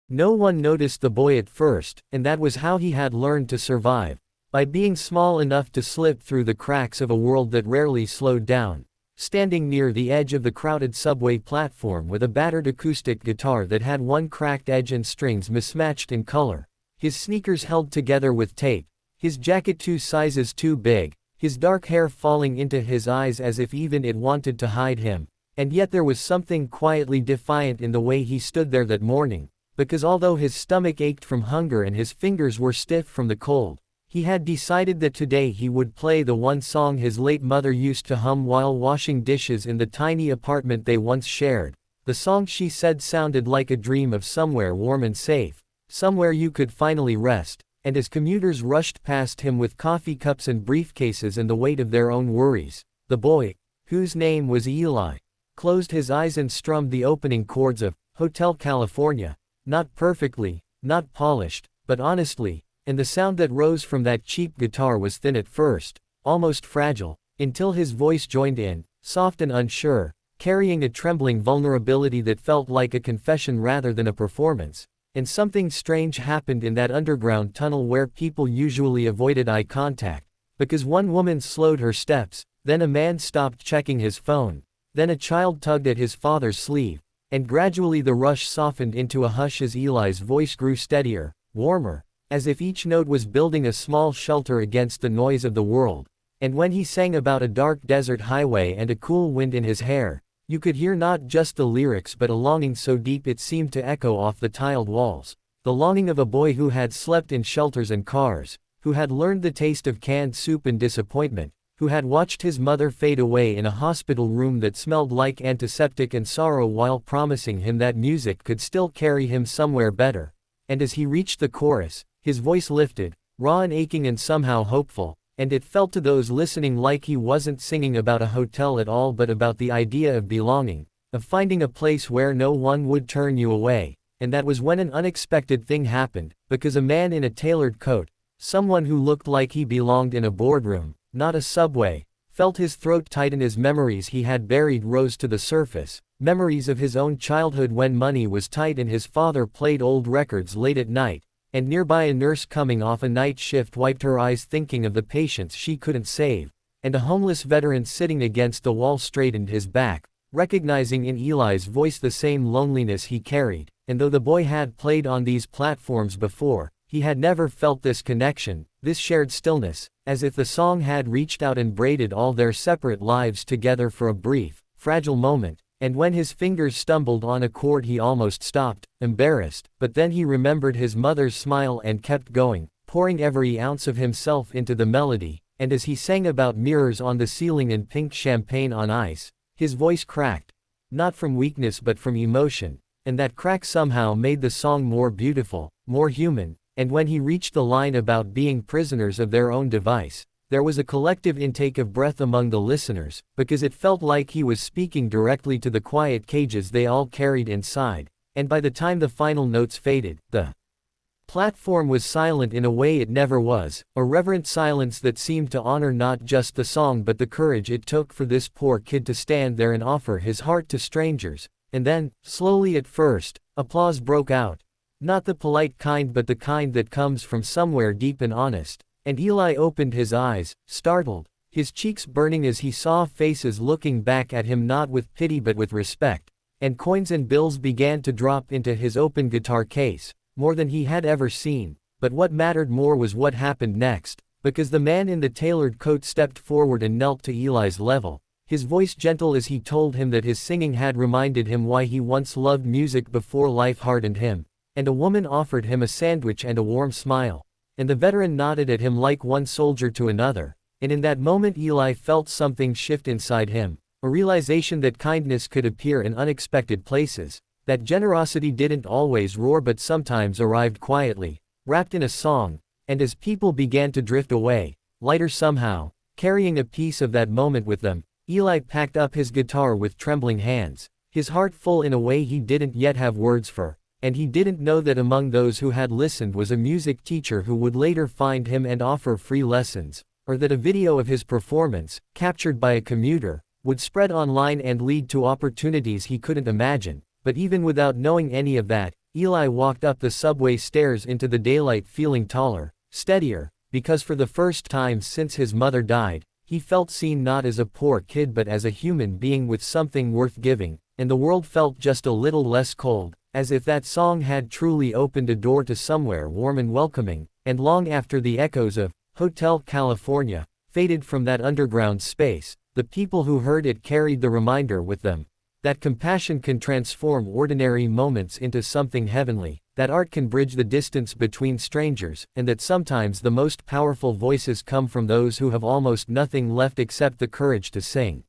No one noticed the boy at first, and that was how he had learned to survive, by being small enough to slip through the cracks of a world that rarely slowed down. Standing near the edge of the crowded subway platform with a battered acoustic guitar that had one cracked edge and strings mismatched in color, his sneakers held together with tape, his jacket 2 sizes too big, his dark hair falling into his eyes as if even it wanted to hide him, and yet there was something quietly defiant in the way he stood there that morning, because although his stomach ached from hunger and his fingers were stiff from the cold, he had decided that today he would play the one song his late mother used to hum while washing dishes in the tiny apartment they once shared. The song she said sounded like a dream of somewhere warm and safe, somewhere you could finally rest, and as commuters rushed past him with coffee cups and briefcases and the weight of their own worries, the boy, whose name was Eli, closed his eyes and strummed the opening chords of Hotel California, not perfectly, not polished, but honestly, and the sound that rose from that cheap guitar was thin at first, almost fragile, until his voice joined in, soft and unsure, carrying a trembling vulnerability that felt like a confession rather than a performance. And something strange happened in that underground tunnel where people usually avoided eye contact, because one woman slowed her steps, then a man stopped checking his phone, then a child tugged at his father's sleeve, and gradually the rush softened into a hush as Eli's voice grew steadier, warmer, as if each note was building a small shelter against the noise of the world. And when he sang about a dark desert highway and a cool wind in his hair, you could hear not just the lyrics but a longing so deep it seemed to echo off the tiled walls, the longing of a boy who had slept in shelters and cars, who had learned the taste of canned soup and disappointment, who had watched his mother fade away in a hospital room that smelled like antiseptic and sorrow while promising him that music could still carry him somewhere better. And as he reached the chorus, his voice lifted, raw and aching and somehow hopeful, and it felt to those listening like he wasn't singing about a hotel at all but about the idea of belonging, of finding a place where no one would turn you away. And that was when an unexpected thing happened, because a man in a tailored coat, someone who looked like he belonged in a boardroom, not a subway, felt his throat tighten as memories he had buried rose to the surface, memories of his own childhood when money was tight and his father played old records late at night, and nearby a nurse coming off a night shift wiped her eyes thinking of the patients she couldn't save, and a homeless veteran sitting against the wall straightened his back, recognizing in Eli's voice the same loneliness he carried. And though the boy had played on these platforms before, he had never felt this connection, this shared stillness, as if the song had reached out and braided all their separate lives together for a brief, fragile moment. And when his fingers stumbled on a chord he almost stopped, embarrassed, but then he remembered his mother's smile and kept going, pouring every ounce of himself into the melody. And as he sang about mirrors on the ceiling and pink champagne on ice, his voice cracked, not from weakness but from emotion, and that crack somehow made the song more beautiful, more human. And when he reached the line about being prisoners of their own device, there was a collective intake of breath among the listeners, because it felt like he was speaking directly to the quiet cages they all carried inside. And by the time the final notes faded, the platform was silent in a way it never was, a reverent silence that seemed to honor not just the song but the courage it took for this poor kid to stand there and offer his heart to strangers. And then, slowly at first, applause broke out. Not the polite kind but the kind that comes from somewhere deep and honest. And Eli opened his eyes, startled, his cheeks burning as he saw faces looking back at him not with pity but with respect, and coins and bills began to drop into his open guitar case, more than he had ever seen. But what mattered more was what happened next, because the man in the tailored coat stepped forward and knelt to Eli's level, his voice gentle as he told him that his singing had reminded him why he once loved music before life hardened him. And a woman offered him a sandwich and a warm smile. And the veteran nodded at him like one soldier to another, and in that moment Eli felt something shift inside him, a realization that kindness could appear in unexpected places, that generosity didn't always roar but sometimes arrived quietly, wrapped in a song. And as people began to drift away, lighter somehow, carrying a piece of that moment with them, Eli packed up his guitar with trembling hands, his heart full in a way he didn't yet have words for. And he didn't know that among those who had listened was a music teacher who would later find him and offer free lessons, or that a video of his performance, captured by a commuter, would spread online and lead to opportunities he couldn't imagine. But even without knowing any of that, Eli walked up the subway stairs into the daylight feeling taller, steadier, because for the first time since his mother died, he felt seen not as a poor kid but as a human being with something worth giving, and the world felt just a little less cold, as if that song had truly opened a door to somewhere warm and welcoming, and long after the echoes of Hotel California faded from that underground space, the people who heard it carried the reminder with them that compassion can transform ordinary moments into something heavenly, that art can bridge the distance between strangers, and that sometimes the most powerful voices come from those who have almost nothing left except the courage to sing.